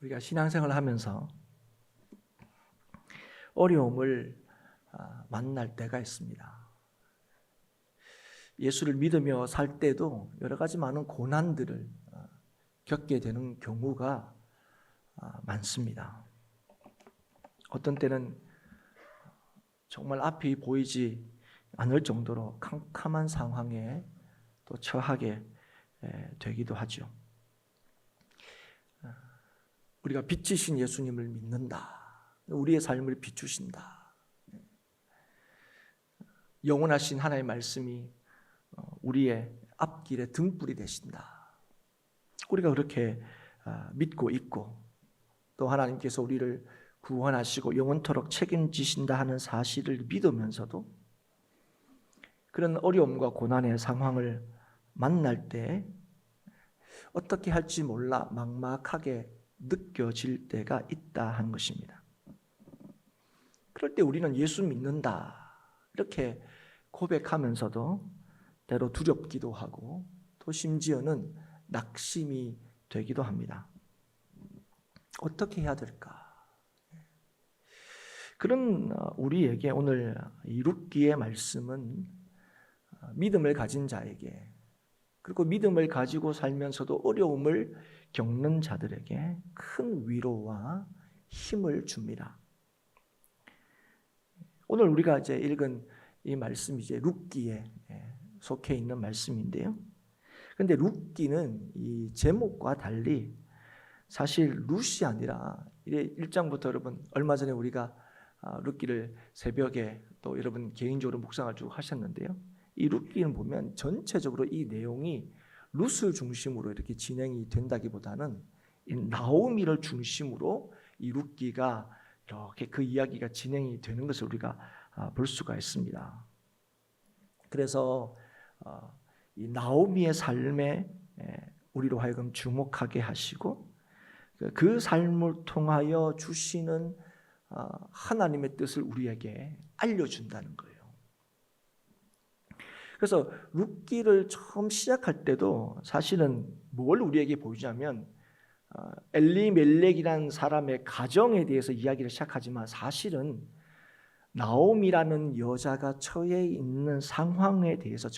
우리가 신앙생활을 하면서 어려움을 만날 때가 있습니다. 예수를 믿으며 살 때도 여러 가지 많은 고난들을 겪게 되는 경우가 많습니다. 어떤 때는 정말 앞이 보이지 않을 정도로 캄캄한 상황에 또 처하게 되기도 하죠. 우리가 빛이신 예수님을 믿는다. 우리의 삶을 비추신다. 영원하신 하나님의 말씀이 우리의 앞길에 등불이 되신다. 우리가 그렇게 믿고 있고 또 하나님께서 우리를 구원하시고 영원토록 책임지신다 하는 사실을 믿으면서도 그런 어려움과 고난의 상황을 만날 때 어떻게 할지 몰라 막막하게 느껴질 때가 있다 하는 것입니다. 그럴 때 우리는 예수 믿는다 이렇게 고백하면서도 때로 두렵기도 하고 또 심지어는 낙심이 되기도 합니다. 어떻게 해야 될까? 그런 우리에게 오늘 이 룻기의 말씀은 믿음을 가진 자에게 그리고 믿음을 가지고 살면서도 어려움을 겪는 자들에게 큰 위로와 힘을 줍니다. 오늘 우리가 이제 읽은 이 말씀이 이제 룻기에 속해 있는 말씀인데요. 그런데 룻기는 이 제목과 달리 사실 룻이 아니라 1장부터 여러분 얼마 전에 우리가 룻기를 새벽에 또 여러분 개인적으로 묵상을 쭉 하셨는데요. 이 룻기는 보면 전체적으로 이 내용이 룻을 중심으로 이렇게 진행이 된다기보다는 이 나오미를 중심으로 이 룻기가 이렇게 그 이야기가 진행이 되는 것을 우리가 볼 수가 있습니다. 그래서 이 나오미의 삶에 우리로 하여금 주목하게 하시고 그 삶을 통하여 주시는 하나님의 뜻을 우리에게 알려준다는 거예요. 그래서 룻기를 처음 시작할 때도 사실은 뭘 우리에게 보여주냐면 엘리멜렉이라는 사람의 가정에 대해서 이야기를 시작하지만 사실은 나오미라는 여자가 처해 있는 상황에 대해서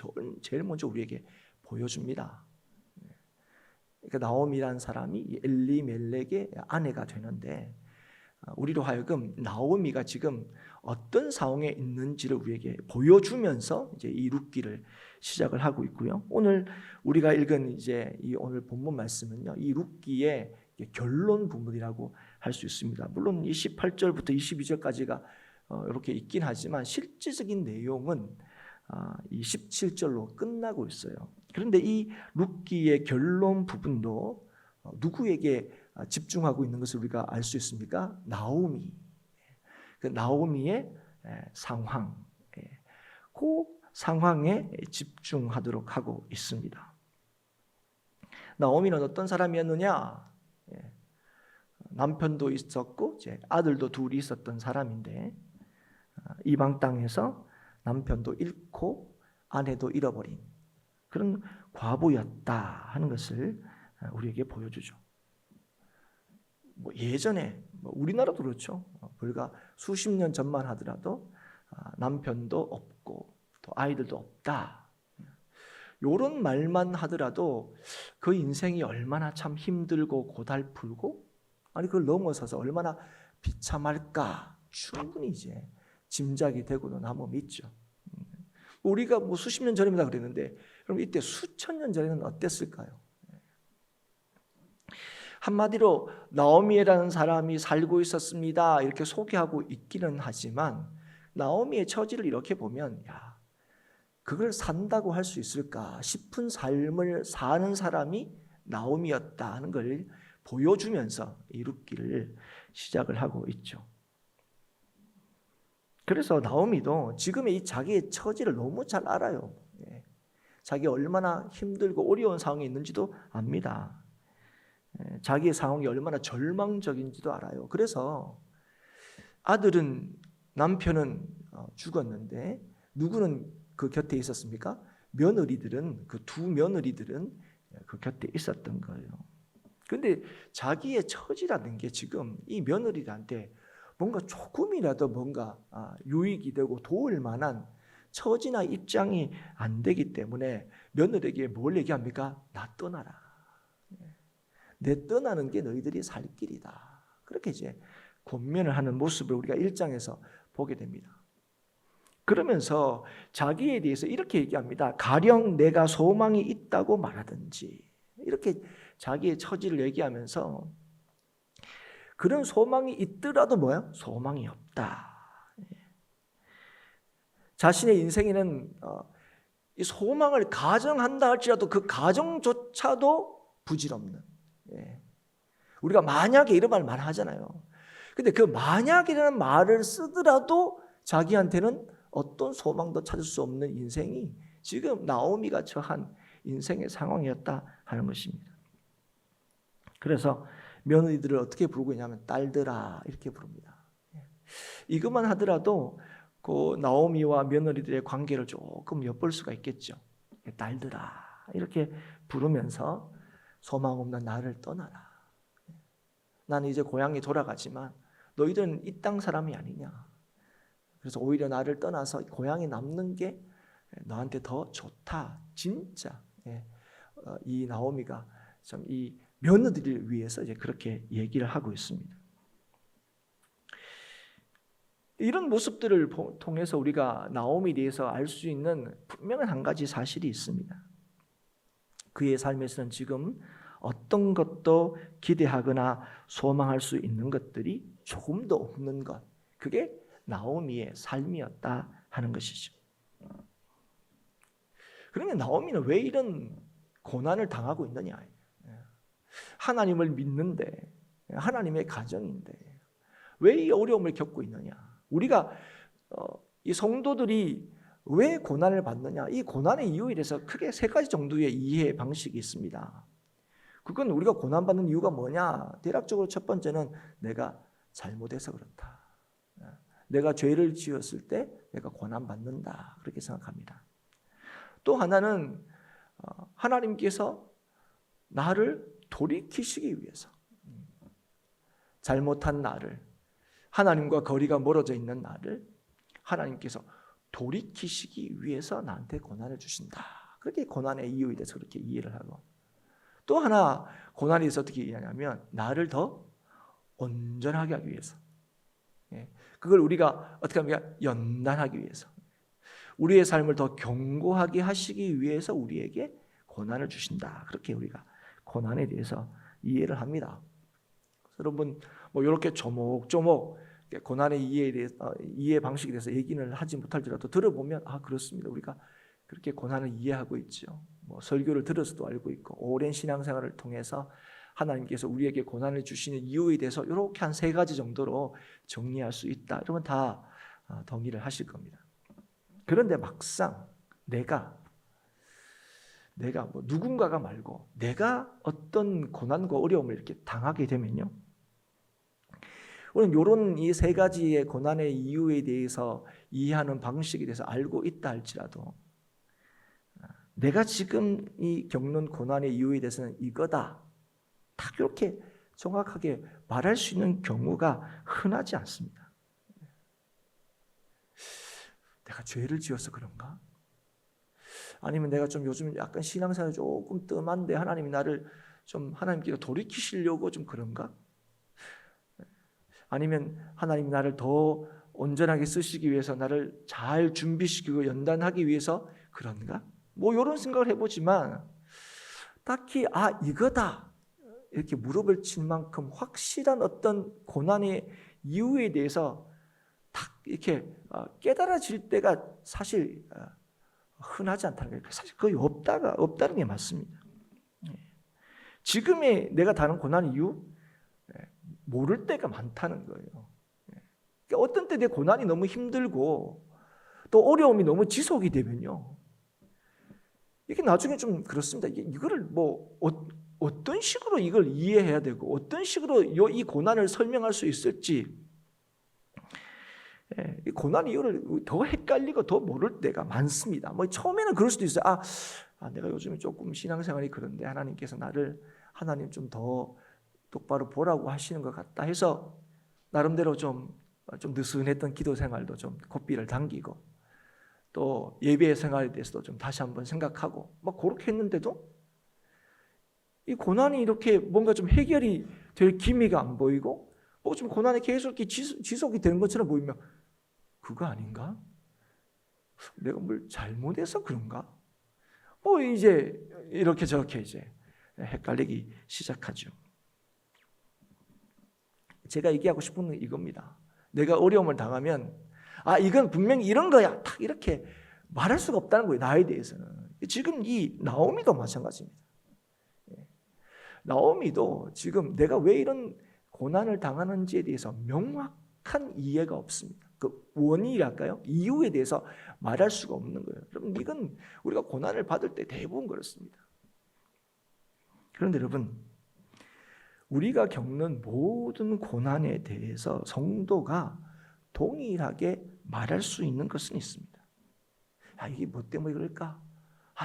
제일 먼저 우리에게 보여줍니다. 그러니까 나오미라는 사람이 엘리멜렉의 아내가 되는데 우리로 하여금 나오미가 지금 어떤 상황에 있는지를 우리에게 보여주면서 이제 이 룻기를 시작을 하고 있고요. 오늘 우리가 읽은 이제 이 오늘 본문 말씀은요, 이 룻기의 결론 부분이라고 할 수 있습니다. 물론 28절부터 22절까지가 이렇게 있긴 하지만 실질적인 내용은 이 17절로 끝나고 있어요. 그런데 이 룻기의 결론 부분도 누구에게 집중하고 있는 것을 우리가 알 수 있습니까? 나오미. 그 나오미의 상황, 그 상황에 집중하도록 하고 있습니다. 나오미는 어떤 사람이었느냐? 남편도 있었고 아들도 둘이 있었던 사람인데 이방 땅에서 남편도 잃고 아내도 잃어버린 그런 과부였다 하는 것을 우리에게 보여주죠. 예전에 우리나라도 그렇죠. 불과 수십 년 전만 하더라도 남편도 없고 또 아이들도 없다. 이런 말만 하더라도 그 인생이 얼마나 참 힘들고 고달프고 아니 그걸 넘어서서 얼마나 비참할까 충분히 이제 짐작이 되고도 남음이 있죠. 우리가 수십 년 전입니다 그랬는데 그럼 이때 수천 년 전에는 어땠을까요? 한마디로 나오미라는 사람이 살고 있었습니다 이렇게 소개하고 있기는 하지만 나오미의 처지를 이렇게 보면 그걸 산다고 할 수 있을까 싶은 삶을 사는 사람이 나오미였다 하는 걸 보여주면서 이 룻기를 시작을 하고 있죠. 그래서 나오미도 지금의 이 자기의 처지를 너무 잘 알아요. 자기가 얼마나 힘들고 어려운 상황에 있는지도 압니다. 자기의 상황이 얼마나 절망적인지도 알아요. 그래서 남편은 죽었는데 누구는 그 곁에 있었습니까? 며느리들은 그 두 며느리들은 그 곁에 있었던 거예요. 근데 자기의 처지라는 게 지금 이 며느리한테 뭔가 조금이라도 뭔가 유익이 되고 도울 만한 처지나 입장이 안 되기 때문에 며느리에게 뭘 얘기합니까? 나 떠나라. 내 떠나는 게 너희들이 살 길이다. 그렇게 이제 권면을 하는 모습을 우리가 1장에서 보게 됩니다. 그러면서 자기에 대해서 이렇게 얘기합니다. 가령 내가 소망이 있다고 말하든지, 이렇게 자기의 처지를 얘기하면서 그런 소망이 있더라도 뭐야? 소망이 없다. 자신의 인생에는 이 소망을 가정한다 할지라도 그 가정조차도 부질없는, 우리가 만약에 이런 말 많이 하잖아요. 근데 그 만약이라는 말을 쓰더라도 자기한테는 어떤 소망도 찾을 수 없는 인생이 지금 나오미가 처한 인생의 상황이었다 하는 것입니다. 그래서 며느리들을 어떻게 부르고 있냐면 딸들아 이렇게 부릅니다. 이것만 하더라도 그 나오미와 며느리들의 관계를 조금 엿볼 수가 있겠죠. 딸들아 이렇게 부르면서 소망 없는 나를 떠나라. 나는 이제 고향에 돌아가지만 너희들은 이 땅 사람이 아니냐. 그래서 오히려 나를 떠나서 고향에 남는 게 너한테 더 좋다. 진짜 이 나오미가 참 이 며느리를 위해서 이제 그렇게 얘기를 하고 있습니다. 이런 모습들을 통해서 우리가 나오미에 대해서 알 수 있는 분명한 한 가지 사실이 있습니다. 그의 삶에서는 지금 어떤 것도 기대하거나 소망할 수 있는 것들이 조금도 없는 것, 그게 나오미의 삶이었다 하는 것이죠. 그러면 나오미는 왜 이런 고난을 당하고 있느냐? 하나님을 믿는데, 하나님의 가정인데 왜 이 어려움을 겪고 있느냐? 우리가 이 성도들이 왜 고난을 받느냐? 이 고난의 이유에 대해서 크게 세 가지 정도의 이해 방식이 있습니다. 그건 우리가 고난받는 이유가 뭐냐? 대략적으로 첫 번째는 내가 잘못해서 그렇다. 내가 죄를 지었을 때 내가 고난받는다. 그렇게 생각합니다. 또 하나는 하나님께서 나를 돌이키시기 위해서, 잘못한 나를, 하나님과 거리가 멀어져 있는 나를 하나님께서 돌이키시기 위해서 나한테 고난을 주신다. 그렇게 고난의 이유에 대해서 그렇게 이해를 하고, 또 하나 고난에 대해서 어떻게 이해하냐면 나를 더 온전하게 하기 위해서, 그걸 우리가 어떻게 합니까? 연단하기 위해서, 우리의 삶을 더 견고하게 하시기 위해서 우리에게 고난을 주신다. 그렇게 우리가 고난에 대해서 이해를 합니다. 여러분 뭐 이렇게 조목조목 고난의 이해에 대해서, 이해 방식에 대해서 얘기는 하지 못할지라도 들어보면 그렇습니다. 우리가 그렇게 고난을 이해하고 있죠. 뭐 설교를 들어서도 알고 있고 오랜 신앙생활을 통해서 하나님께서 우리에게 고난을 주시는 이유에 대해서 이렇게 한 세 가지 정도로 정리할 수 있다. 여러분 다 동의를 하실 겁니다. 그런데 막상 내가 뭐 누군가가 말고 내가 어떤 고난과 어려움을 이렇게 당하게 되면요, 우리는 이런 이 세 가지의 고난의 이유에 대해서 이해하는 방식에 대해서 알고 있다 할지라도 내가 지금 이 겪는 고난의 이유에 대해서는 이거다, 딱 이렇게 정확하게 말할 수 있는 경우가 흔하지 않습니다. 내가 죄를 지어서 그런가? 아니면 내가 좀 요즘 약간 신앙생활이 조금 뜸한데 하나님이 나를 좀 하나님께서 돌이키시려고 좀 그런가? 아니면 하나님이 나를 더 온전하게 쓰시기 위해서 나를 잘 준비시키고 연단하기 위해서 그런가? 뭐 이런 생각을 해보지만 딱히 이거다 이렇게 무릎을 칠 만큼 확실한 어떤 고난의 이유에 대해서 딱 이렇게 깨달아질 때가 사실 흔하지 않다는 거예요. 사실 거의 없다는 게 맞습니다. 지금의 내가 다른 고난의 이유 모를 때가 많다는 거예요. 그러니까 어떤 때 내 고난이 너무 힘들고 또 어려움이 너무 지속이 되면요, 이게 나중에 좀 그렇습니다. 이거를 뭐 어떤 식으로 이걸 이해해야 되고 어떤 식으로 이 고난을 설명할 수 있을지, 이 고난 이유를 더 헷갈리고 더 모를 때가 많습니다. 뭐 처음에는 그럴 수도 있어요. 내가 요즘에 조금 신앙생활이 그런데 하나님께서 나를 하나님 좀 더 똑바로 보라고 하시는 것 같다 해서 나름대로 좀 느슨했던 기도 생활도 좀 고삐를 당기고 또 예배 생활에 대해서도 좀 다시 한번 생각하고 막 그렇게 했는데도 이 고난이 이렇게 뭔가 좀 해결이 될 기미가 안 보이고 좀 고난이 계속 이렇게 지속이 되는 것처럼 보이면 그거 아닌가? 내가 뭘 잘못해서 그런가? 이제 이렇게 저렇게 이제 헷갈리기 시작하죠. 제가 얘기하고 싶은 건 이겁니다. 내가 어려움을 당하면 이건 분명히 이런 거야 딱 이렇게 말할 수가 없다는 거예요. 나에 대해서는. 지금 이 나오미도 마찬가지입니다. 나오미도 지금 내가 왜 이런 고난을 당하는지에 대해서 명확한 이해가 없습니다. 그 원인이랄까요? 이유에 대해서 말할 수가 없는 거예요. 여러분, 이건 우리가 고난을 받을 때 대부분 그렇습니다. 그런데 여러분, 우리가 겪는 모든 고난에 대해서 성도가 동일하게 말할 수 있는 것은 있습니다. 이게 뭐 때문에 그럴까?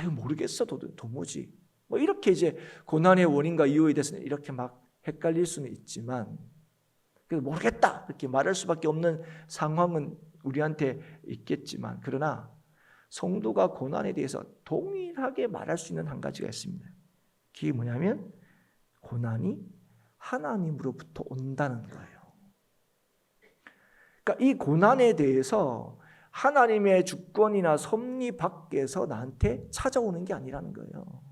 이거 모르겠어 도무지. 이렇게 이제 고난의 원인과 이유에 대해서는 이렇게 막 헷갈릴 수는 있지만 모르겠다 이렇게 말할 수밖에 없는 상황은 우리한테 있겠지만 그러나 성도가 고난에 대해서 동일하게 말할 수 있는 한 가지가 있습니다. 그게 뭐냐면 고난이 하나님으로부터 온다는 거예요. 그러니까 이 고난에 대해서 하나님의 주권이나 섭리 밖에서 나한테 찾아오는 게 아니라는 거예요.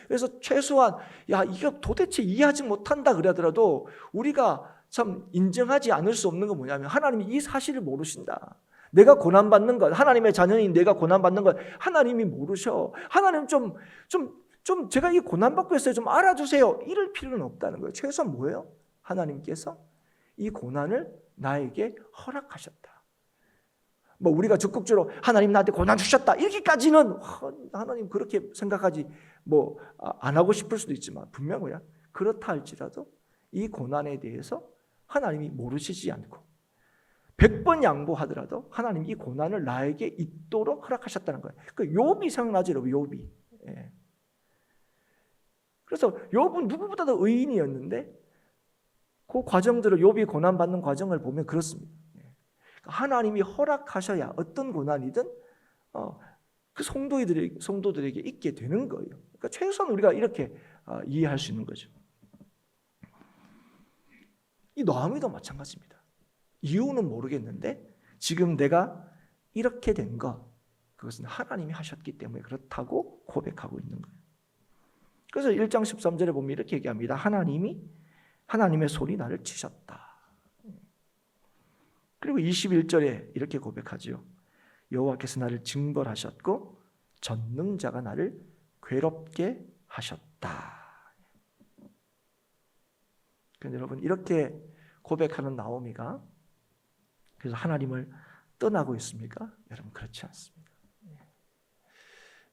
그래서 최소한 이거 도대체 이해하지 못한다 그러더라도 우리가 참 인정하지 않을 수 없는 건 뭐냐면 하나님이 이 사실을 모르신다. 내가 고난받는 것, 하나님의 자녀인 내가 고난받는 것 하나님이 모르셔. 하나님 좀 제가 이 고난받고 있어요. 좀 알아주세요. 이럴 필요는 없다는 거예요. 최소한 뭐예요? 하나님께서 이 고난을 나에게 허락하셨다. 우리가 적극적으로 하나님 나한테 고난 주셨다 이렇게까지는 하나님 그렇게 생각하지 안 하고 싶을 수도 있지만 분명 뭐야? 그렇다 할지라도 이 고난에 대해서 하나님이 모르시지 않고 100번 양보하더라도 하나님이 이 고난을 나에게 있도록 허락하셨다는 거예요. 그 욥이 생각나죠, 여러분. 욥이. 그래서 욥은 누구보다도 의인이었는데 그 과정들을 욥이 고난받는 과정을 보면 그렇습니다. 하나님이 허락하셔야 어떤 고난이든 그 성도들에게 있게 되는 거예요. 그러니까 최소한 우리가 이렇게 이해할 수 있는 거죠. 이 노아미도 마찬가지입니다. 이유는 모르겠는데 지금 내가 이렇게 된 것 그것은 하나님이 하셨기 때문에 그렇다고 고백하고 있는 거예요. 그래서 1장 13절에 보면 이렇게 얘기합니다. 하나님의 손이 나를 치셨다. 그리고 21절에 이렇게 고백하죠. 여호와께서 나를 징벌하셨고 전능자가 나를 괴롭게 하셨다. 그런데 여러분 이렇게 고백하는 나오미가 그래서 하나님을 떠나고 있습니까? 여러분 그렇지 않습니다.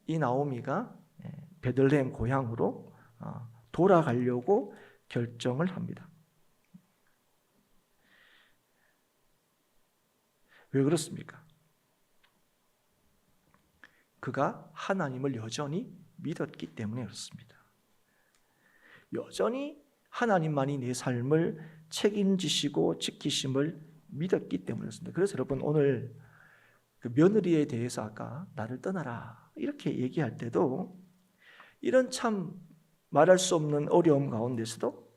이 나오미가 베들레헴 고향으로 돌아가려고 결정을 합니다. 왜 그렇습니까? 그가 하나님을 여전히 믿었기 때문에 그렇습니다. 여전히 하나님만이 내 삶을 책임지시고 지키심을 믿었기 때문에 그렇습니다. 그래서 여러분 오늘 그 며느리에 대해서 아까 나를 떠나라 이렇게 얘기할 때도 이런 참 말할 수 없는 어려움 가운데서도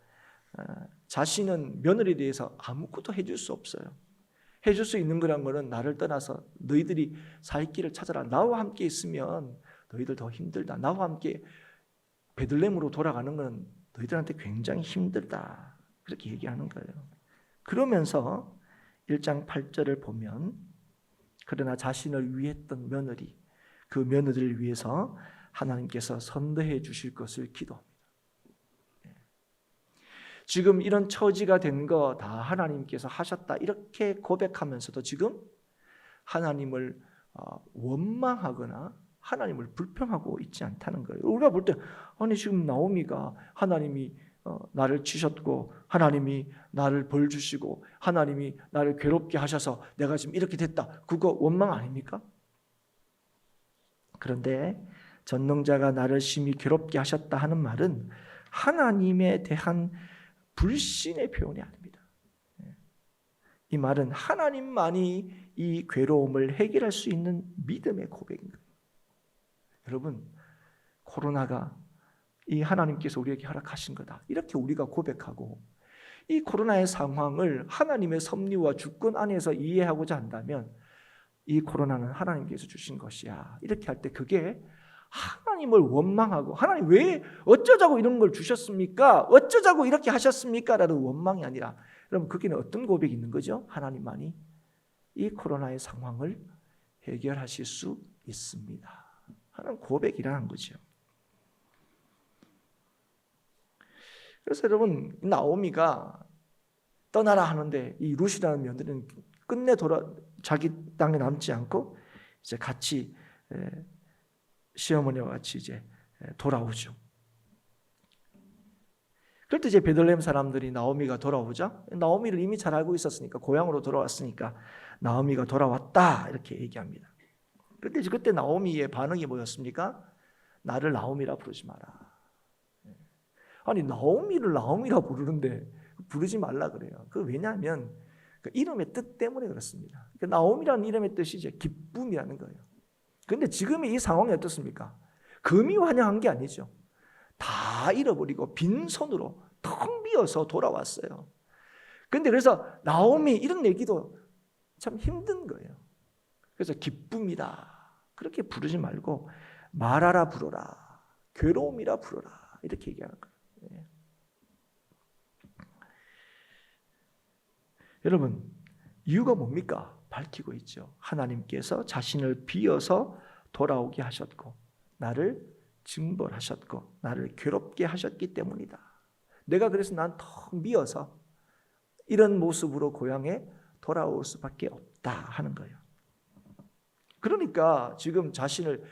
자신은 며느리에 대해서 아무것도 해줄 수 없어요. 해줄 수 있는 거란 거는 나를 떠나서 너희들이 살 길을 찾아라. 나와 함께 있으면 너희들 더 힘들다. 나와 함께 베들레헴으로 돌아가는 건 너희들한테 굉장히 힘들다. 그렇게 얘기하는 거예요. 그러면서 1장 8절을 보면 그러나 자신을 위했던 며느리, 그 며느리를 위해서 하나님께서 선대해 주실 것을 기도합니다. 지금 이런 처지가 된 거 다 하나님께서 하셨다 이렇게 고백하면서도 지금 하나님을 원망하거나 하나님을 불평하고 있지 않다는 거예요. 우리가 볼 때 아니 지금 나오미가 하나님이 나를 치셨고 하나님이 나를 벌 주시고 하나님이 나를 괴롭게 하셔서 내가 지금 이렇게 됐다. 그거 원망 아닙니까? 그런데 전능자가 나를 심히 괴롭게 하셨다 하는 말은 하나님에 대한 불신의 표현이 아닙니다. 이 말은 하나님만이 이 괴로움을 해결할 수 있는 믿음의 고백인 거예요. 여러분, 코로나가 이 하나님께서 우리에게 허락하신 거다, 이렇게 우리가 고백하고 이 코로나의 상황을 하나님의 섭리와 주권 안에서 이해하고자 한다면 이 코로나는 하나님께서 주신 것이야, 이렇게 할 때 그게 하나님을 원망하고 하나님 왜 어쩌자고 이런 걸 주셨습니까? 어쩌자고 이렇게 하셨습니까? 라는 원망이 아니라, 여러분, 거기는 어떤 고백이 있는 거죠? 하나님만이 이 코로나의 상황을 해결하실 수 있습니다 하는 고백이라는 거죠. 그래서 여러분, 나오미가 떠나라 하는데 이 룻이라는 며느리는 끝내 자기 땅에 남지 않고 이제 같이 시어머니와 같이 이제 돌아오죠. 그럴 때 이제 베들레헴 사람들이 나오미가 돌아오자, 나오미를 이미 잘 알고 있었으니까, 고향으로 돌아왔으니까 나오미가 돌아왔다 이렇게 얘기합니다. 그런데 이제 그때 나오미의 반응이 뭐였습니까? 나를 나오미라 부르지 마라. 아니, 나오미를 나오미라 부르는데 부르지 말라 그래요. 그 왜냐하면 그 이름의 뜻 때문에 그렇습니다. 그 나오미라는 이름의 뜻이 이제 기쁨이라는 거예요. 그런데 지금의 이 상황이 어떻습니까? 금이 환영한 게 아니죠. 다 잃어버리고 빈손으로 텅 비어서 돌아왔어요. 그런데 그래서 나오미 이런 얘기도 참 힘든 거예요. 그래서 기쁨이다 그렇게 부르지 말고 말하라 부르라, 괴로움이라 부르라, 이렇게 얘기하는 거예요. 네. 여러분, 이유가 뭡니까? 밝히고 있죠. 하나님께서 자신을 비어서 돌아오게 하셨고 나를 징벌하셨고 나를 괴롭게 하셨기 때문이다. 내가 그래서 난 텅 비어서 이런 모습으로 고향에 돌아올 수밖에 없다 하는 거예요. 그러니까 지금 자신을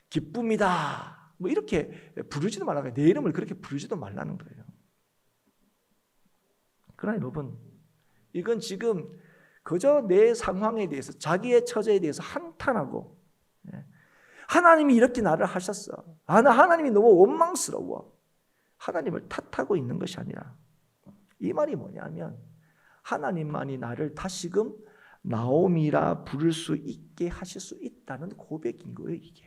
기쁨이다 뭐 이렇게 부르지도 말라고, 내 이름을 그렇게 부르지도 말라는 거예요. 그러나 여러분, 이건 지금 그저 내 상황에 대해서, 자기의 처지에 대해서 한탄하고, 하나님이 이렇게 나를 하셨어, 하나님이 너무 원망스러워, 하나님을 탓하고 있는 것이 아니라, 이 말이 뭐냐면 하나님만이 나를 다시금 나오미라 부를 수 있게 하실 수 있다는 고백인 거예요. 이게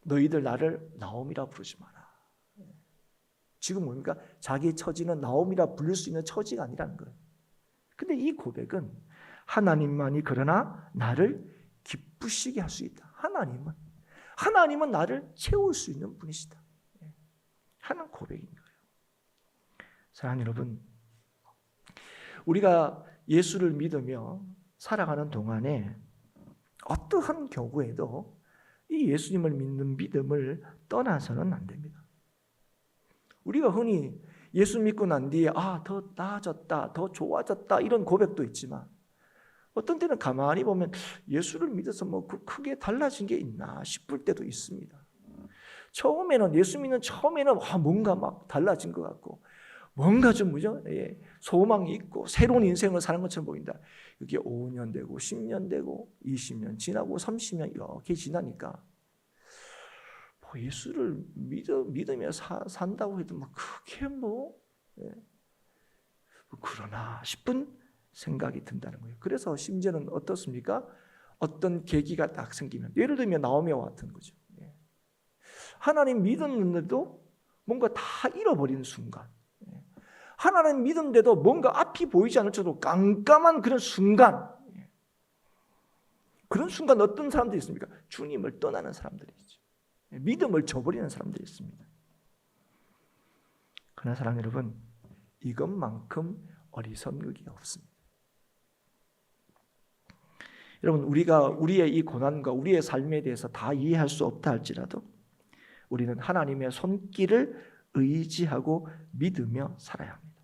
너희들 나를 나오미라 부르지 마라. 지금 뭡니까? 자기 처지는 나오미라 부를 수 있는 처지가 아니라는 거예요. 근데 이 고백은 하나님만이 그러나 나를 기쁘시게 할 수 있다. 하나님은 나를 채울 수 있는 분이시다 하는 고백인 거예요. 사랑하는 여러분, 우리가 예수를 믿으며 살아가는 동안에 어떠한 경우에도 이 예수님을 믿는 믿음을 떠나서는 안 됩니다. 우리가 흔히 예수 믿고 난 뒤에 더 나아졌다, 더 좋아졌다 이런 고백도 있지만, 어떤 때는 가만히 보면 예수를 믿어서 뭐 크게 달라진 게 있나 싶을 때도 있습니다. 처음에는 예수 믿는 처음에는 뭔가 막 달라진 것 같고 뭔가 좀 소망이 있고 새로운 인생을 사는 것처럼 보인다. 이게 5년 되고 10년 되고 20년 지나고 30년 이렇게 지나니까 예수를 믿으며 산다고 해도 그게 그러나 싶은 생각이 든다는 거예요. 그래서 심지어는 어떻습니까? 어떤 계기가 딱 생기면, 예를 들면 나오미와 같은 거죠. 하나님 믿었는데도 뭔가 다 잃어버리는 순간, 하나님 믿은데도 뭔가 앞이 보이지 않을 정도로 깜깜한 그런 순간, 그런 순간 어떤 사람들이 있습니까? 주님을 떠나는 사람들이 있죠. 믿음을 저버리는 사람들이 있습니다. 그러나 사랑 여러분, 이것만큼 어리석은 게 없습니다. 여러분, 우리가 우리의 이 고난과 우리의 삶에 대해서 다 이해할 수 없다 할지라도 우리는 하나님의 손길을 의지하고 믿으며 살아야 합니다.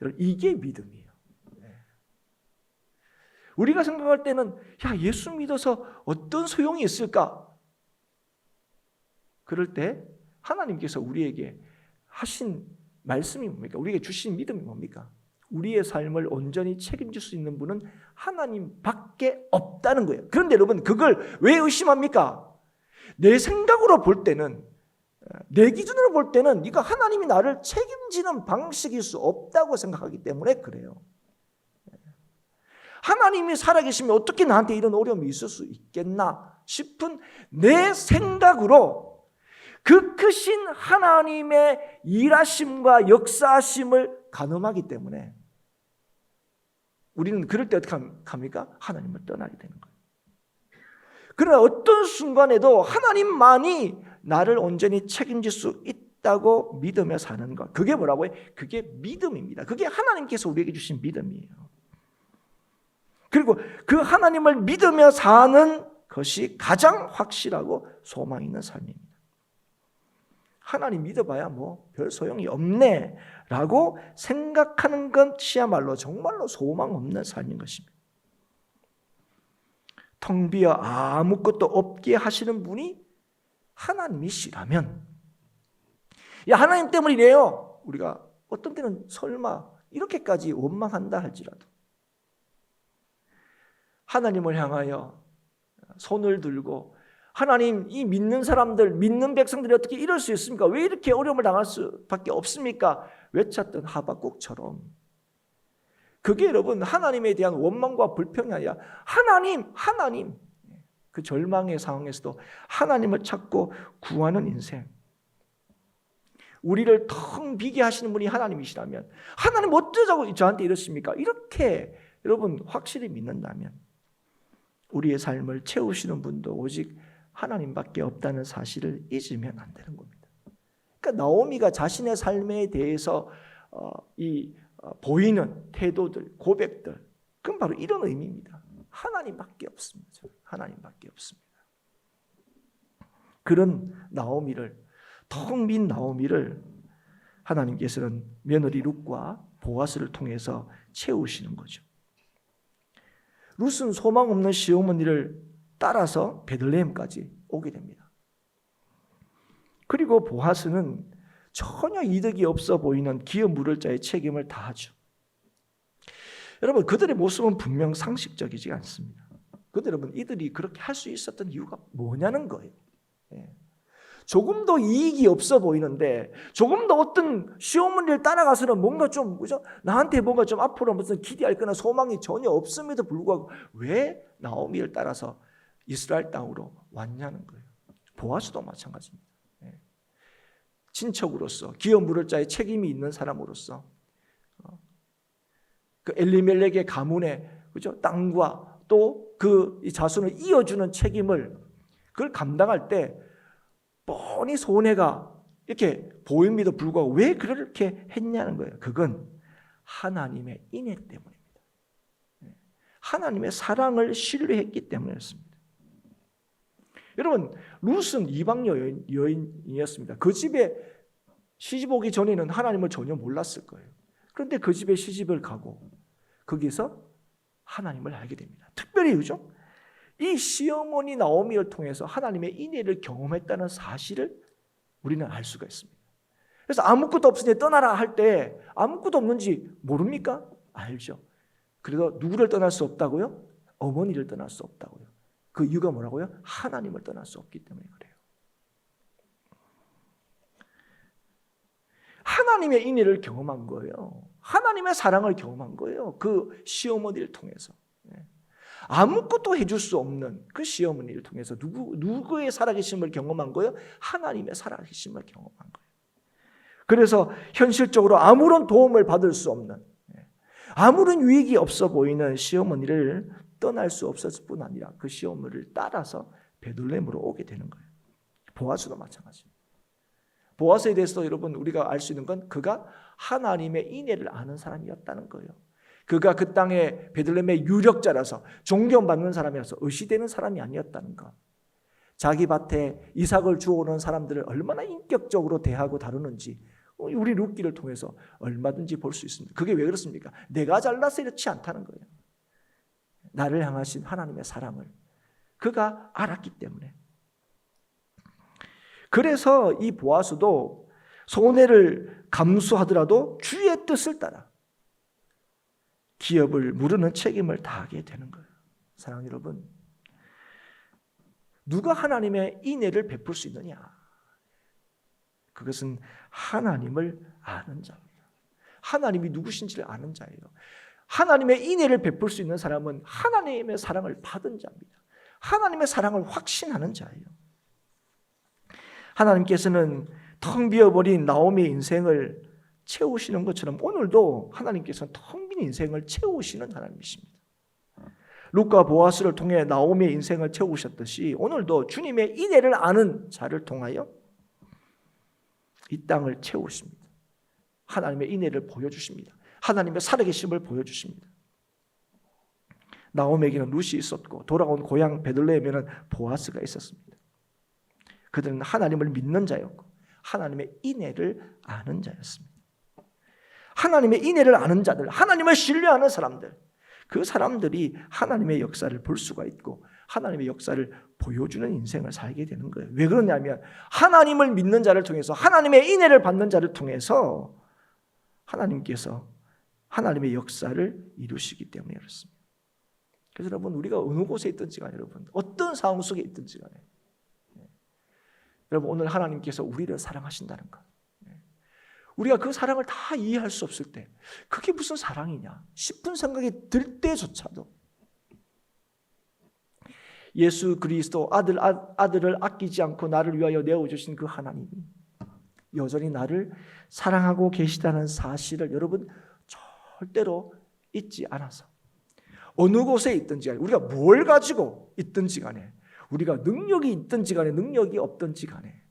여러분, 이게 믿음이에요. 우리가 생각할 때는 예수 믿어서 어떤 소용이 있을까? 그럴 때 하나님께서 우리에게 하신 말씀이 뭡니까? 우리에게 주신 믿음이 뭡니까? 우리의 삶을 온전히 책임질 수 있는 분은 하나님밖에 없다는 거예요. 그런데 여러분, 그걸 왜 의심합니까? 내 생각으로 볼 때는, 내 기준으로 볼 때는 이거 하나님이 나를 책임지는 방식일 수 없다고 생각하기 때문에 그래요. 하나님이 살아계시면 어떻게 나한테 이런 어려움이 있을 수 있겠나 싶은 내 생각으로 그 크신 하나님의 일하심과 역사하심을 가늠하기 때문에 우리는 그럴 때 어떻게 합니까? 하나님을 떠나게 되는 거예요. 그러나 어떤 순간에도 하나님만이 나를 온전히 책임질 수 있다고 믿으며 사는 것, 그게 뭐라고요? 그게 믿음입니다. 그게 하나님께서 우리에게 주신 믿음이에요. 그리고 그 하나님을 믿으며 사는 것이 가장 확실하고 소망 있는 삶입니다. 하나님 믿어봐야 뭐 별 소용이 없네 라고 생각하는 것이야말로 정말로 소망 없는 삶인 것입니다. 텅 비어 아무것도 없게 하시는 분이 하나님이시라면, 야, 하나님 때문이래요. 우리가 어떤 때는 설마 이렇게까지 원망한다 할지라도 하나님을 향하여 손을 들고, 하나님, 이 믿는 사람들, 믿는 백성들이 어떻게 이럴 수 있습니까? 왜 이렇게 어려움을 당할 수밖에 없습니까? 외쳤던 하박국처럼, 그게 여러분 하나님에 대한 원망과 불평이 아니라 하나님, 그 절망의 상황에서도 하나님을 찾고 구하는 인생. 우리를 텅 비게 하시는 분이 하나님이시라면, 하나님 어쩌자고 저한테 이러십니까? 이렇게 여러분 확실히 믿는다면 우리의 삶을 채우시는 분도 오직 하나님밖에 없다는 사실을 잊으면 안 되는 겁니다. 그러니까 나오미가 자신의 삶에 대해서 보이는 태도들, 고백들, 그건 바로 이런 의미입니다. 하나님밖에 없습니다. 하나님밖에 없습니다. 그런 나오미를, 텅 빈 나오미를 하나님께서는 며느리 룻과 보아스를 통해서 채우시는 거죠. 룻은 소망 없는 시어머니를 따라서 베들레헴까지 오게 됩니다. 그리고 보아스는 전혀 이득이 없어 보이는 기업 물을 자의 책임을 다하죠. 여러분, 그들의 모습은 분명 상식적이지 않습니다. 그런데 여러분, 이들이 그렇게 할 수 있었던 이유가 뭐냐는 거예요. 조금 더 이익이 없어 보이는데, 조금 더 어떤 시어머니를 따라가서는 뭔가 좀, 그죠? 나한테 뭔가 좀 앞으로 무슨 기대할 거나 소망이 전혀 없음에도 불구하고 왜 나오미를 따라서 이스라엘 땅으로 왔냐는 거예요. 보아스도 마찬가지입니다. 친척으로서, 기업 물을 자의 책임이 있는 사람으로서, 그 엘리멜렉의 가문의, 그죠? 땅과 또 그 자손을 이어주는 책임을, 그걸 감당할 때 뻔히 손해가 이렇게 보임에도 불구하고 왜 그렇게 했냐는 거예요. 그건 하나님의 인애 때문입니다. 하나님의 사랑을 신뢰했기 때문이었습니다. 여러분, 룻은 이방 여인이었습니다. 그 집에 시집 오기 전에는 하나님을 전혀 몰랐을 거예요. 그런데 그 집에 시집을 가고 거기서 하나님을 알게 됩니다. 특별히 그죠? 이 시어머니 나오미를 통해서 하나님의 인애를 경험했다는 사실을 우리는 알 수가 있습니다. 그래서 아무것도 없으니 떠나라 할 때 아무것도 없는지 모릅니까? 알죠. 그래서 누구를 떠날 수 없다고요? 어머니를 떠날 수 없다고요. 그 이유가 뭐라고요? 하나님을 떠날 수 없기 때문에 그래요. 하나님의 인애를 경험한 거예요. 하나님의 사랑을 경험한 거예요. 그 시어머니를 통해서. 아무것도 해줄 수 없는 그 시어머니를 통해서 누구의 살아계심을 경험한 거예요? 하나님의 살아계심을 경험한 거예요. 그래서 현실적으로 아무런 도움을 받을 수 없는, 아무런 유익이 없어 보이는 시어머니를 떠날 수 없었을 뿐 아니라 그 시어머니를 따라서 베들레헴으로 오게 되는 거예요. 보아스도 마찬가지입니다. 보아스에 대해서 여러분 우리가 알 수 있는 건 그가 하나님의 인애를 아는 사람이었다는 거예요. 그가 그 땅의 베들레헴의 유력자라서 존경받는 사람이라서 의시되는 사람이 아니었다는 것. 자기 밭에 이삭을 주워오는 사람들을 얼마나 인격적으로 대하고 다루는지 우리 룻기를 통해서 얼마든지 볼 수 있습니다. 그게 왜 그렇습니까? 내가 잘나서 이렇지 않다는 거예요. 나를 향하신 하나님의 사랑을 그가 알았기 때문에. 그래서 이 보아스도 손해를 감수하더라도 주의 뜻을 따라 기업을 무르는 책임을 다하게 되는 거예요. 사랑하는 여러분, 누가 하나님의 인애를 베풀 수 있느냐? 그것은 하나님을 아는 자입니다. 하나님이 누구신지를 아는 자예요. 하나님의 인애를 베풀 수 있는 사람은 하나님의 사랑을 받은 자입니다. 하나님의 사랑을 확신하는 자예요. 하나님께서는 텅 비어버린 나오미의 인생을 채우시는 것처럼 오늘도 하나님께서는 텅 빈 인생을 채우시는 하나님이십니다. 룻과 보아스를 통해 나오미의 인생을 채우셨듯이 오늘도 주님의 인애를 아는 자를 통하여 이 땅을 채우십니다. 하나님의 인애를 보여주십니다. 하나님의 살아계심을 보여주십니다. 나오미에게는 룻이 있었고 돌아온 고향 베들레헴에는 보아스가 있었습니다. 그들은 하나님을 믿는 자였고 하나님의 인애를 아는 자였습니다. 하나님의 인애를 아는 자들, 하나님을 신뢰하는 사람들, 그 사람들이 하나님의 역사를 볼 수가 있고 하나님의 역사를 보여주는 인생을 살게 되는 거예요. 왜 그러냐면 하나님을 믿는 자를 통해서, 하나님의 인애를 받는 자를 통해서 하나님께서 하나님의 역사를 이루시기 때문에 그렇습니다. 그래서 여러분, 우리가 어느 곳에 있든지 간에, 여러분 어떤 상황 속에 있든지 간에, 여러분 오늘 하나님께서 우리를 사랑하신다는 것, 우리가 그 사랑을 다 이해할 수 없을 때 그게 무슨 사랑이냐 싶은 생각이 들 때조차도 예수 그리스도 아들을 아끼지 않고 나를 위하여 내어주신 그 하나님이 여전히 나를 사랑하고 계시다는 사실을 여러분 절대로 잊지 않아서 어느 곳에 있든지 간에, 우리가 뭘 가지고 있든지 간에, 우리가 능력이 있든지 간에 능력이 없든지 간에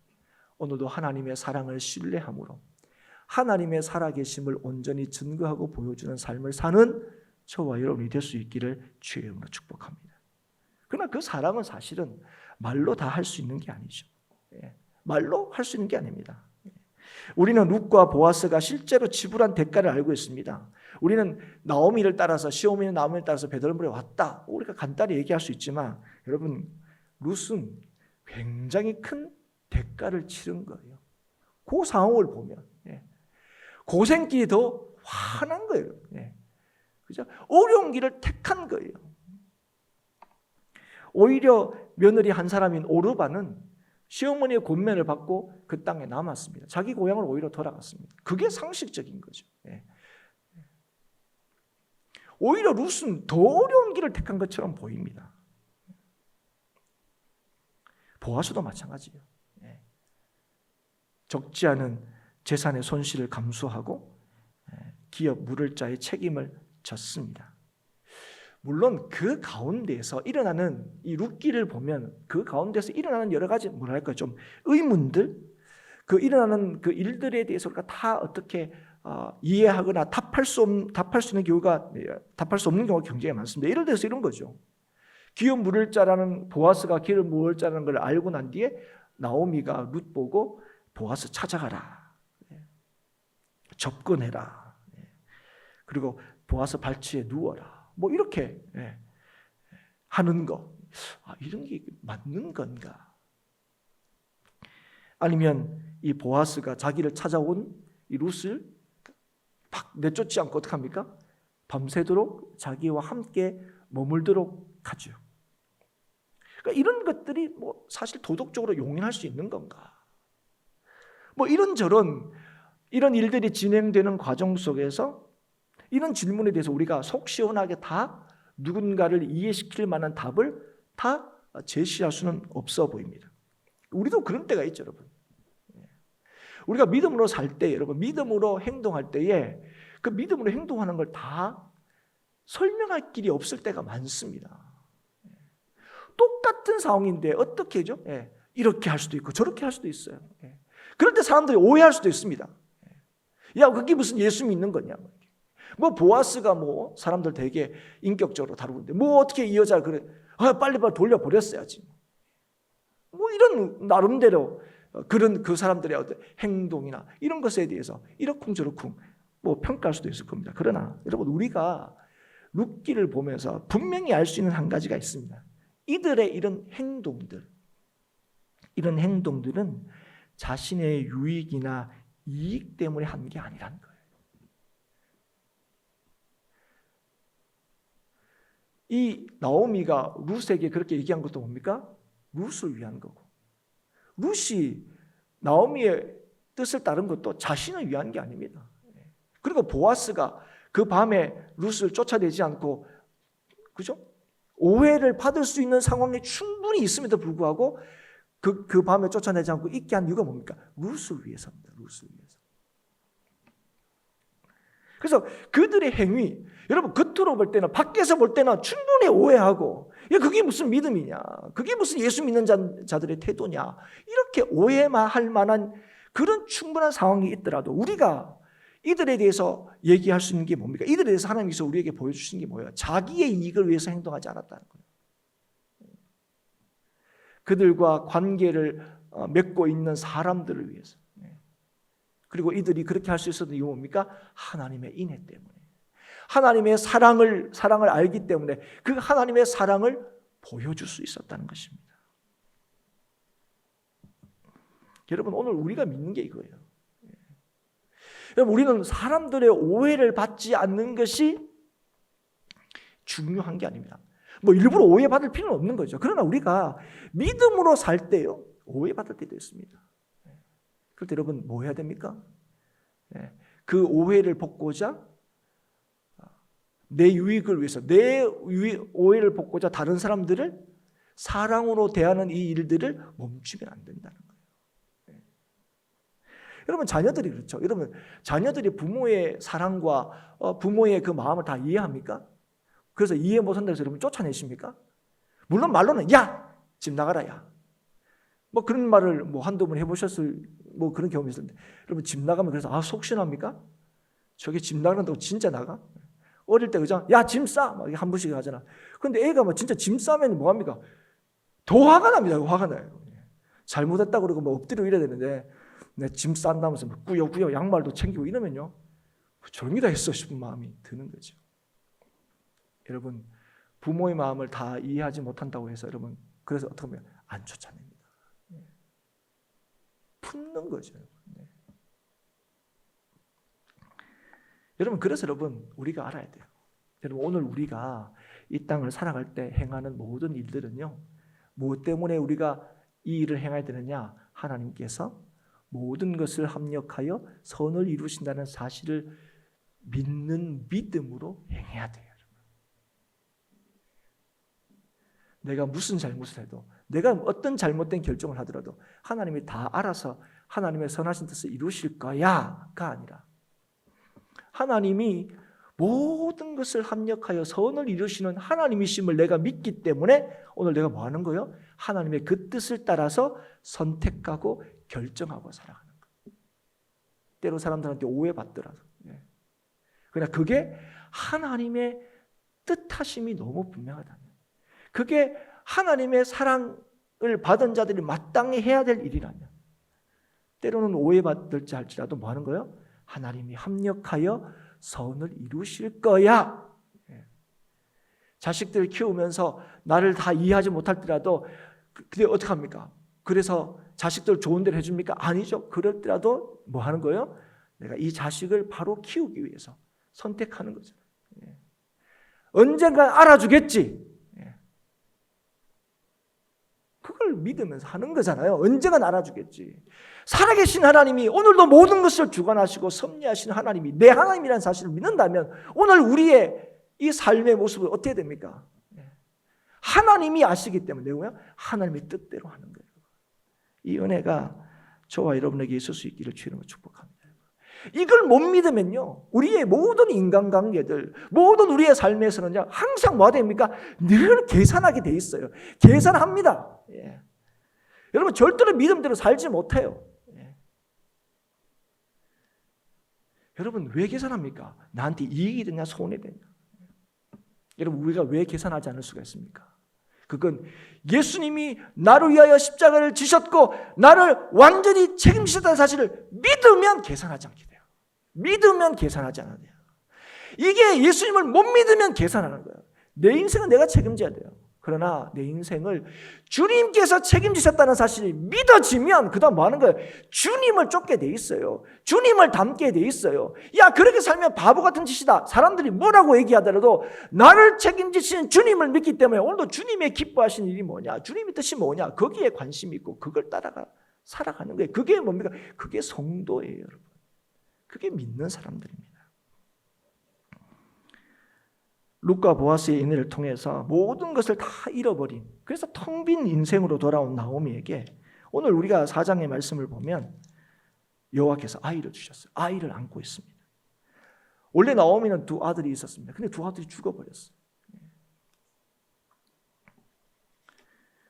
오늘도 하나님의 사랑을 신뢰함으로 하나님의 살아계심을 온전히 증거하고 보여주는 삶을 사는 저와 여러분이 될 수 있기를 주의 이름으로 축복합니다. 그러나 그 사랑은 사실은 말로 다 할 수 있는 게 아니죠. 말로 할 수 있는 게 아닙니다. 우리는 룻과 보아스가 실제로 지불한 대가를 알고 있습니다. 우리는 나오미를 따라서, 시오미는 나오미를 따라서 베들레헴에 왔다, 우리가 간단히 얘기할 수 있지만 여러분, 룻은 굉장히 큰 대가를 치른 거예요. 그 상황을 보면 고생길이 더 환한 거예요. 그죠? 어려운 길을 택한 거예요. 오히려 며느리 한 사람인 오르바는 시어머니의 권면을 받고 그 땅에 남았습니다. 자기 고향으로 오히려 돌아갔습니다. 그게 상식적인 거죠. 오히려 룻은 더 어려운 길을 택한 것처럼 보입니다. 보아스도 마찬가지예요. 적지 않은 재산의 손실을 감수하고 기업 물을 자의 책임을 졌습니다. 물론 그 가운데서 일어나는 이 룻기를 보면 그 가운데서 일어나는 여러 가지 뭐랄까 좀 의문들, 그 일어나는 그 일들에 대해서 우리가 다 어떻게 이해하거나 답할 수 없는 경우가, 답할 수 없는 경우가 굉장히 많습니다. 예를 들어서 이런 거죠. 기업 물을 자라는 보아스가 기업을 물을 자라는 걸 알고 난 뒤에 나오미가 룻 보고 보아스 찾아가라, 접근해라, 그리고 보아스 발치에 누워라, 뭐 이렇게 하는 거, 이런 게 맞는 건가? 아니면 이 보아스가 자기를 찾아온 이 룻을 막 내쫓지 않고 어떻게 합니까? 밤새도록 자기와 함께 머물도록 하죠. 그러니까 이런 것들이 뭐 사실 도덕적으로 용인할 수 있는 건가? 뭐 이런저런 이런 일들이 진행되는 과정 속에서 이런 질문에 대해서 우리가 속 시원하게 다 누군가를 이해시킬 만한 답을 다 제시할 수는 없어 보입니다. 우리도 그런 때가 있죠, 여러분. 우리가 믿음으로 살 때, 여러분, 믿음으로 행동할 때에 그 믿음으로 행동하는 걸 다 설명할 길이 없을 때가 많습니다. 똑같은 상황인데 어떻게 하죠? 이렇게 할 수도 있고 저렇게 할 수도 있어요. 그럴 때 사람들이 오해할 수도 있습니다. 야, 그게 무슨 예수 믿는 거냐? 뭐 보아스가 뭐 사람들 되게 인격적으로 다루는데 뭐 어떻게 이 여자 그래? 빨리 돌려버렸어야지. 뭐 이런 나름대로 그런 그 사람들의 어떤 행동이나 이런 것에 대해서 이러쿵저러쿵 뭐 평가할 수도 있을 겁니다. 그러나 여러분, 우리가 룻기를 보면서 분명히 알 수 있는 한 가지가 있습니다. 이들의 이런 행동들은 자신의 유익이나 이익 때문에 한 게 아니라는 거예요. 이 나오미가 룻에게 그렇게 얘기한 것도 뭡니까? 룻을 위한 거고, 룻이 나오미의 뜻을 따른 것도 자신을 위한 게 아닙니다. 그리고 보아스가 그 밤에 룻을 쫓아내지 않고, 그죠? 오해를 받을 수 있는 상황에 충분히 있음에도 불구하고 그 밤에 쫓아내지 않고 있게 한 이유가 뭡니까? 룻을 위해서입니다. 룻을 위해서. 그래서 그들의 행위, 여러분 겉으로 볼 때는, 밖에서 볼 때는 충분히 오해하고, 그게 무슨 믿음이냐, 그게 무슨 예수 믿는 자들의 태도냐, 이렇게 오해할 만한 그런 충분한 상황이 있더라도 우리가 이들에 대해서 얘기할 수 있는 게 뭡니까? 이들에 대해서 하나님께서 우리에게 보여주신 게 뭐예요? 자기의 이익을 위해서 행동하지 않았다는 거예요. 그들과 관계를 맺고 있는 사람들을 위해서. 그리고 이들이 그렇게 할 수 있었던 이유가 뭡니까? 하나님의 인애 때문에, 하나님의 사랑을 알기 때문에 그 하나님의 사랑을 보여줄 수 있었다는 것입니다. 여러분, 오늘 우리가 믿는 게 이거예요. 여러분, 우리는 사람들의 오해를 받지 않는 것이 중요한 게 아닙니다. 뭐 일부러 오해받을 필요는 없는 거죠. 그러나 우리가 믿음으로 살 때요, 오해받을 때도 있습니다. 그럴 때 여러분 뭐 해야 됩니까? 그 오해를 벗고자, 내 유익을 위해서, 오해를 벗고자 다른 사람들을 사랑으로 대하는 이 일들을 멈추면 안 된다는 거예요. 여러분, 자녀들이 그렇죠. 여러분, 자녀들이 부모의 사랑과 부모의 그 마음을 다 이해합니까? 그래서 이해 못한다고 해서 여러분 쫓아내십니까? 물론 말로는 야! 집 나가라, 야! 뭐 그런 말을 뭐 한두 번 해보셨을 뭐 그런 경험이 있었는데, 여러분 집 나가면 그래서 속신합니까? 저게 집 나간다고 진짜 나가? 어릴 때 그죠? 야, 짐 싸! 막 한 번씩 하잖아. 근데 애가 뭐 진짜 짐 싸면 뭐 합니까? 더 화가 납니다. 화가 나요. 잘못했다고 그러고 뭐 엎드려 이래야 되는데, 내 짐 싼다면서 막 꾸역꾸역 양말도 챙기고 이러면요, 저런 게 다 했어 싶은 마음이 드는 거죠. 여러분, 부모의 마음을 다 이해하지 못한다고 해서 여러분, 그래서 어떻게 보면 안 쫓아냅니다. 품는 거죠. 여러분, 그래서 여러분 우리가 알아야 돼요. 여러분, 오늘 우리가 이 땅을 살아갈 때 행하는 모든 일들은요, 무엇 때문에 우리가 이 일을 행해야 되느냐? 하나님께서 모든 것을 합력하여 선을 이루신다는 사실을 믿는 믿음으로 행해야 돼요. 내가 무슨 잘못을 해도, 내가 어떤 잘못된 결정을 하더라도 하나님이 다 알아서 하나님의 선하신 뜻을 이루실 거야가 아니라, 하나님이 모든 것을 합력하여 선을 이루시는 하나님이심을 내가 믿기 때문에 오늘 내가 뭐 하는 거예요? 하나님의 그 뜻을 따라서 선택하고 결정하고 살아가는 거예요. 때로 사람들한테 오해받더라도. 그러나 그게 하나님의 뜻하심이 너무 분명하다면, 그게 하나님의 사랑을 받은 자들이 마땅히 해야 될 일이라면, 때로는 오해받을지 할지라도 뭐 하는 거예요? 하나님이 합력하여 선을 이루실 거야. 자식들 키우면서 나를 다 이해하지 못할지라도 근데 어떻게 합니까? 그래서 자식들 좋은 데를 해줍니까? 아니죠. 그럴 때라도 뭐 하는 거예요? 내가 이 자식을 바로 키우기 위해서 선택하는 거죠. 언젠간 알아주겠지. 그걸 믿으면서 하는 거잖아요. 언젠간 알아주겠지. 살아계신 하나님이 오늘도 모든 것을 주관하시고 섭리하신 하나님이 내 하나님이라는 사실을 믿는다면 오늘 우리의 이 삶의 모습은 어떻게 됩니까? 하나님이 아시기 때문에 뭐야? 하나님의 뜻대로 하는 거예요. 이 은혜가 저와 여러분에게 있을 수 있기를 주님으로 축복합니다. 이걸 못 믿으면요, 우리의 모든 인간관계들, 모든 우리의 삶에서는 항상 뭐가 됩니까? 늘 계산하게 돼 있어요. 계산합니다. 여러분, 절대로 믿음대로 살지 못해요. 여러분, 왜 계산합니까? 나한테 이익이 되냐 손해이 되냐. 여러분, 우리가 왜 계산하지 않을 수가 있습니까? 그건 예수님이 나를 위하여 십자가를 지셨고 나를 완전히 책임지셨다는 사실을 믿으면 계산하지 않게 돼요. 믿으면 계산하지 않아야 돼요. 이게 예수님을 못 믿으면 계산하는 거예요. 내 인생은 내가 책임져야 돼요. 그러나 내 인생을 주님께서 책임지셨다는 사실이 믿어지면 그 다음 뭐 하는 거예요? 주님을 쫓게 돼 있어요. 주님을 닮게 돼 있어요. 야, 그렇게 살면 바보 같은 짓이다. 사람들이 뭐라고 얘기하더라도 나를 책임지시는 주님을 믿기 때문에 오늘도 주님의 기뻐하시는 일이 뭐냐, 주님의 뜻이 뭐냐, 거기에 관심이 있고 그걸 따라가 살아가는 거예요. 그게 뭡니까? 그게 성도예요, 여러분. 그게 믿는 사람들입니다. 룻과 보아스의 인연을 통해서 모든 것을 다 잃어버린, 그래서 텅 빈 인생으로 돌아온 나오미에게 오늘 우리가 4장의 말씀을 보면 여호와께서 아이를 주셨어요. 아이를 안고 있습니다. 원래 나오미는 두 아들이 있었습니다. 근데 두 아들이 죽어버렸어요.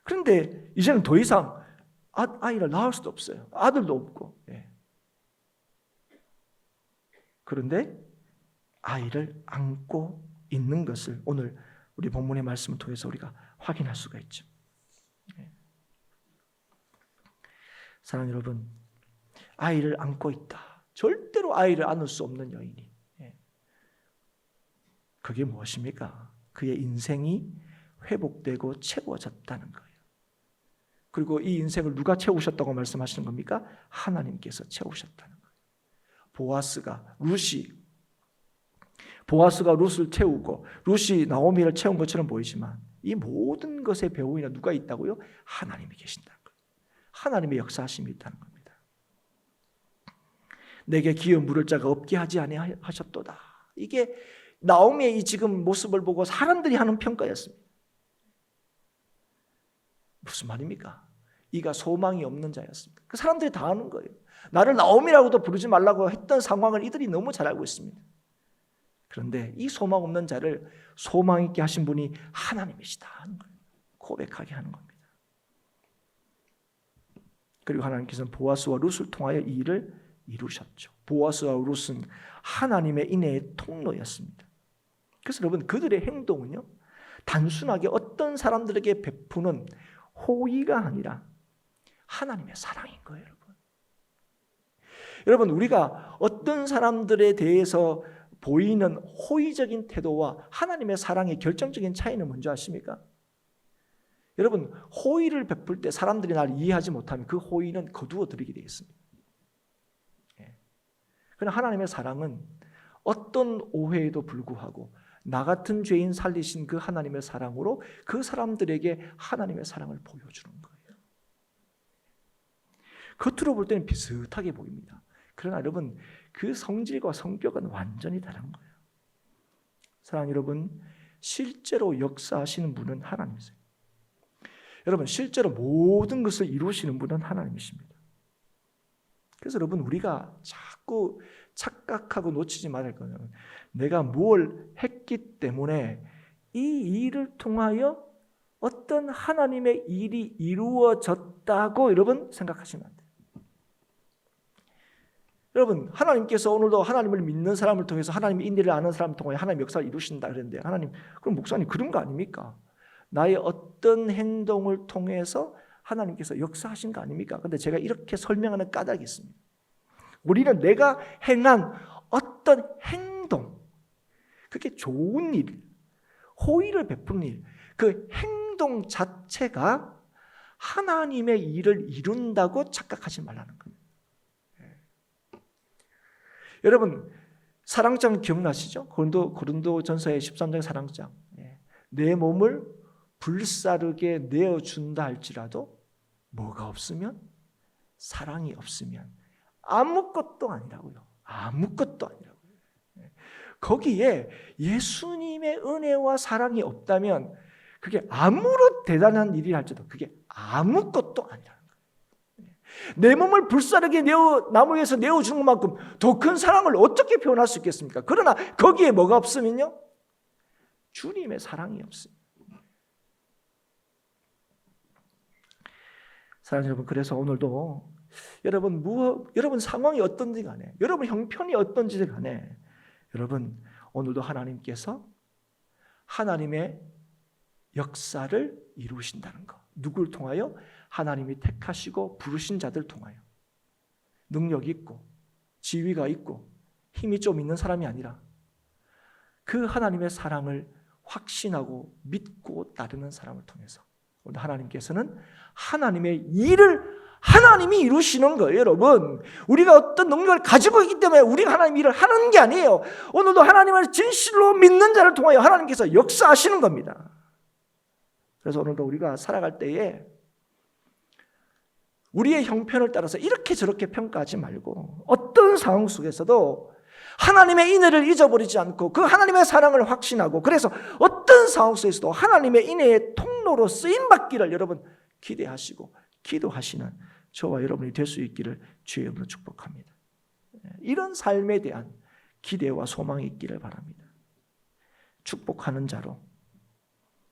그런데 이제는 더 이상 아이를 낳을 수도 없어요. 아들도 없고. 그런데 아이를 안고 있는 것을 오늘 우리 본문의 말씀을 통해서 우리가 확인할 수가 있죠. 사랑하는 여러분, 아이를 안고 있다. 절대로 아이를 안을 수 없는 여인이. 그게 무엇입니까? 그의 인생이 회복되고 채워졌다는 거예요. 그리고 이 인생을 누가 채우셨다고 말씀하시는 겁니까? 하나님께서 채우셨다는 거예요. 보아스가 룻을 채우고 룻이 나오미를 채운 것처럼 보이지만 이 모든 것의 배후에는 누가 있다고요? 하나님이 계신다는 거예요. 하나님의 역사하심이 있다는 겁니다. 내게 기어 물을 자가 없게 하지 아니하셨도다. 이게 나오미의 이 지금 모습을 보고 사람들이 하는 평가였습니다. 무슨 말입니까? 이가 소망이 없는 자였습니다. 그 사람들이 다 아는 거예요. 나를 나오미라고도 부르지 말라고 했던 상황을 이들이 너무 잘 알고 있습니다. 그런데 이 소망 없는 자를 소망 있게 하신 분이 하나님이시다 하는 거예요. 고백하게 하는 겁니다. 그리고 하나님께서는 보아스와 룻을 통하여 이 일을 이루셨죠. 보아스와 룻은 하나님의 인애의 통로였습니다. 그래서 여러분, 그들의 행동은요, 단순하게 어떤 사람들에게 베푸는 호의가 아니라 하나님의 사랑인 거예요, 여러분. 여러분, 우리가 어떤 사람들에 대해서 보이는 호의적인 태도와 하나님의 사랑의 결정적인 차이는 뭔지 아십니까? 여러분, 호의를 베풀 때 사람들이 나를 이해하지 못하면 그 호의는 거두어 드리게 되어 있습니다. 그러나 하나님의 사랑은 어떤 오해에도 불구하고 나 같은 죄인 살리신 그 하나님의 사랑으로 그 사람들에게 하나님의 사랑을 보여주는 거예요. 겉으로 볼 때는 비슷하게 보입니다. 그러나 여러분, 그 성질과 성격은 완전히 다른 거예요. 사랑하는 여러분, 실제로 역사하시는 분은 하나님이세요. 여러분, 실제로 모든 것을 이루시는 분은 하나님이십니다. 그래서 여러분, 우리가 자꾸 착각하고 놓치지 말아야 할 거는 내가 뭘 했기 때문에 이 일을 통하여 어떤 하나님의 일이 이루어졌다고 여러분 생각하시면 안 돼요. 여러분, 하나님께서 오늘도 하나님을 믿는 사람을 통해서 하나님의 인리를 아는 사람을 통해 하나님의 역사를 이루신다 그랬는데, 하나님, 그럼 목사님 그런 거 아닙니까? 나의 어떤 행동을 통해서 하나님께서 역사하신 거 아닙니까? 근데 제가 이렇게 설명하는 까닭이 있습니다. 우리는 내가 행한 어떤 행동, 그게 좋은 일, 호의를 베푸는 일, 그 행동 자체가 하나님의 일을 이룬다고 착각하지 말라는 겁니다. 여러분, 사랑장 기억나시죠? 고린도전서의 13장 사랑장. 내 몸을 불사르게 내어준다 할지라도 뭐가 없으면, 사랑이 없으면 아무것도 아니라고요. 아무것도 아니라고요. 거기에 예수님의 은혜와 사랑이 없다면 그게 아무런 대단한 일이 할지라도 그게 아무것도 아니라는 거예요. 내 몸을 불사르게 나무 위에서 내어주는 것만큼 더 큰 사랑을 어떻게 표현할 수 있겠습니까? 그러나 거기에 뭐가 없으면요, 주님의 사랑이 없습니다. 사랑하는 여러분, 그래서 오늘도 여러분 상황이 어떤지 간에, 여러분 형편이 어떤지 간에, 여러분 오늘도 하나님께서 하나님의 역사를 이루신다는 것. 누굴 통하여? 하나님이 택하시고 부르신 자들 통하여. 능력 있고 지위가 있고 힘이 좀 있는 사람이 아니라 그 하나님의 사랑을 확신하고 믿고 따르는 사람을 통해서 오늘 하나님께서는 하나님의 일을 하나님이 이루시는 거예요, 여러분. 우리가 어떤 능력을 가지고 있기 때문에 우리가 하나님 일을 하는 게 아니에요. 오늘도 하나님을 진실로 믿는 자를 통하여 하나님께서 역사하시는 겁니다. 그래서 오늘도 우리가 살아갈 때에 우리의 형편을 따라서 이렇게 저렇게 평가하지 말고 어떤 상황 속에서도 하나님의 인애를 잊어버리지 않고 그 하나님의 사랑을 확신하고 그래서 어떤 상황 속에서도 하나님의 인애의 통로로 쓰임받기를 여러분 기대하시고 기도하시는 저와 여러분이 될 수 있기를 주의 이름으로 축복합니다. 이런 삶에 대한 기대와 소망이 있기를 바랍니다. 축복하는 자로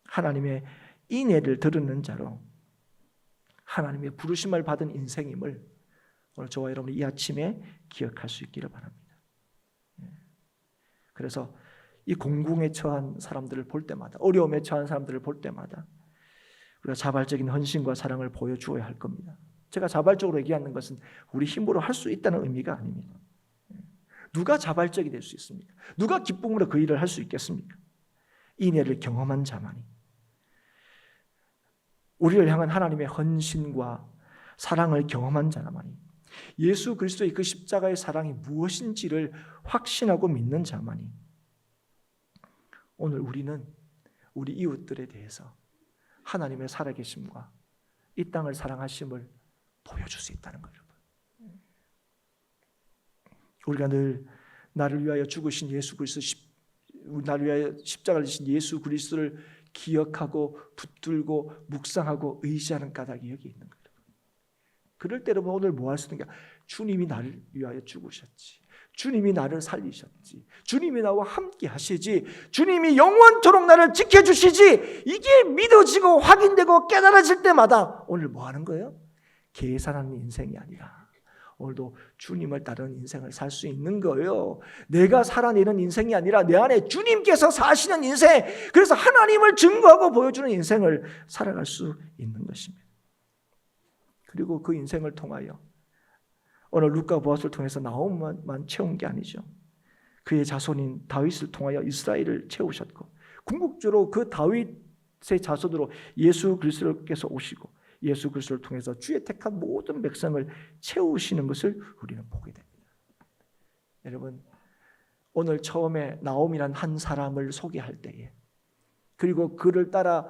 하나님의 인애를 들으는 자로 하나님의 부르심을 받은 인생임을 오늘 저와 여러분이 이 아침에 기억할 수 있기를 바랍니다. 그래서 이 공궁에 처한 사람들을 볼 때마다 어려움에 처한 사람들을 볼 때마다 우리가 자발적인 헌신과 사랑을 보여주어야 할 겁니다. 제가 자발적으로 얘기하는 것은 우리 힘으로 할 수 있다는 의미가 아닙니다. 누가 자발적이 될 수 있습니까? 누가 기쁨으로 그 일을 할 수 있겠습니까? 인애를 경험한 자만이 우리를 향한 하나님의 헌신과 사랑을 경험한 자만이 예수 그리스도의 그 십자가의 사랑이 무엇인지를 확신하고 믿는 자만이 오늘 우리는 우리 이웃들에 대해서 하나님의 살아계심과 이 땅을 사랑하심을 보여줄 수 있다는 거예요. 우리가 늘 나를 위하여 죽으신 예수 그리스도, 나를 위하여 십자가를 지신 예수 그리스도를 기억하고 붙들고 묵상하고 의지하는 까닭이 여기 있는 거예요. 그럴 때 여러분 오늘 뭐 할 수 있는 게 주님이 나를 위하여 죽으셨지, 주님이 나를 살리셨지, 주님이 나와 함께 하시지, 주님이 영원토록 나를 지켜주시지, 이게 믿어지고 확인되고 깨달아질 때마다 오늘 뭐 하는 거예요? 계산하는 인생이 아니라 오늘도 주님을 따르는 인생을 살 수 있는 거예요. 내가 살아내는 인생이 아니라 내 안에 주님께서 사시는 인생, 그래서 하나님을 증거하고 보여주는 인생을 살아갈 수 있는 것입니다. 그리고 그 인생을 통하여 오늘 룻과 보아스를 통해서 나홈만 채운 게 아니죠. 그의 자손인 다윗을 통하여 이스라엘을 채우셨고 궁극적으로 그 다윗의 자손으로 예수 그리스도께서 오시고 예수 그리스도를 통해서 주의 택한 모든 백성을 채우시는 것을 우리는 보게 됩니다. 여러분 오늘 처음에 나홈이란 한 사람을 소개할 때에 그리고 그를 따라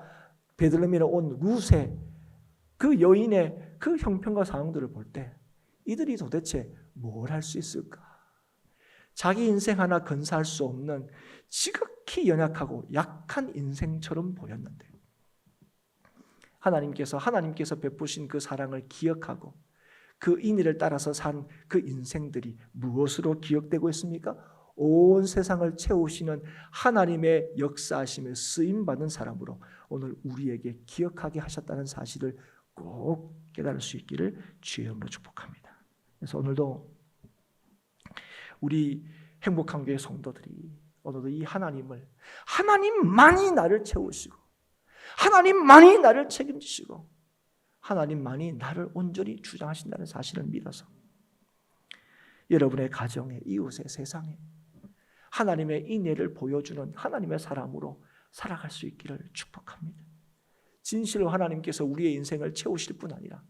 베들레헴에 온 룻의 그 여인의 그 형편과 상황들을 볼 때 이들이 도대체 뭘 할 수 있을까? 자기 인생 하나 건사할 수 없는 지극히 연약하고 약한 인생처럼 보였는데 하나님께서 베푸신 그 사랑을 기억하고 그 인의를 따라서 산 그 인생들이 무엇으로 기억되고 있습니까? 온 세상을 채우시는 하나님의 역사하심에 쓰임받은 사람으로 오늘 우리에게 기억하게 하셨다는 사실을 꼭 깨달을 수 있기를 주의 이름으로 축복합니다. 그래서 오늘도 우리 행복한 교회 성도들이 오늘도 이 하나님만이 나를 채우시고 하나님만이 나를 책임지시고 하나님만이 나를 온전히 주장하신다는 사실을 믿어서 여러분의 가정에, 이웃의 세상에 하나님의 인애를 보여주는 하나님의 사람으로 살아갈 수 있기를 축복합니다. 진실로 하나님께서 우리의 인생을 채우실 뿐 아니라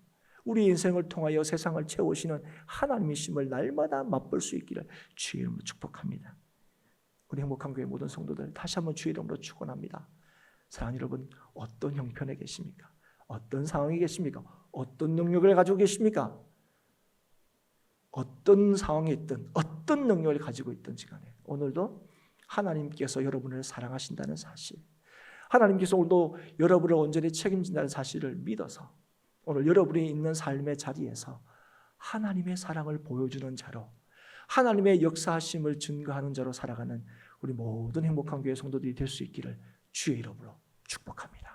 우리의 인생을 통하여 세상을 채우시는 하나님이심을 날마다 맛볼 수 있기를 주의 이름으로 축복합니다. 우리 행복한 교회 모든 성도들 다시 한번 주의 이름으로 축원합니다. 사랑하는 여러분, 어떤 형편에 계십니까? 어떤 상황에 계십니까? 어떤 능력을 가지고 계십니까? 어떤 상황에 있든 어떤 능력을 가지고 있든지 간에 오늘도 하나님께서 여러분을 사랑하신다는 사실, 하나님께서 오늘도 여러분을 온전히 책임진다는 사실을 믿어서 오늘 여러분이 있는 삶의 자리에서 하나님의 사랑을 보여주는 자로, 하나님의 역사하심을 증거하는 자로 살아가는 우리 모든 행복한 교회 성도들이 될 수 있기를 주의 이름으로 축복합니다.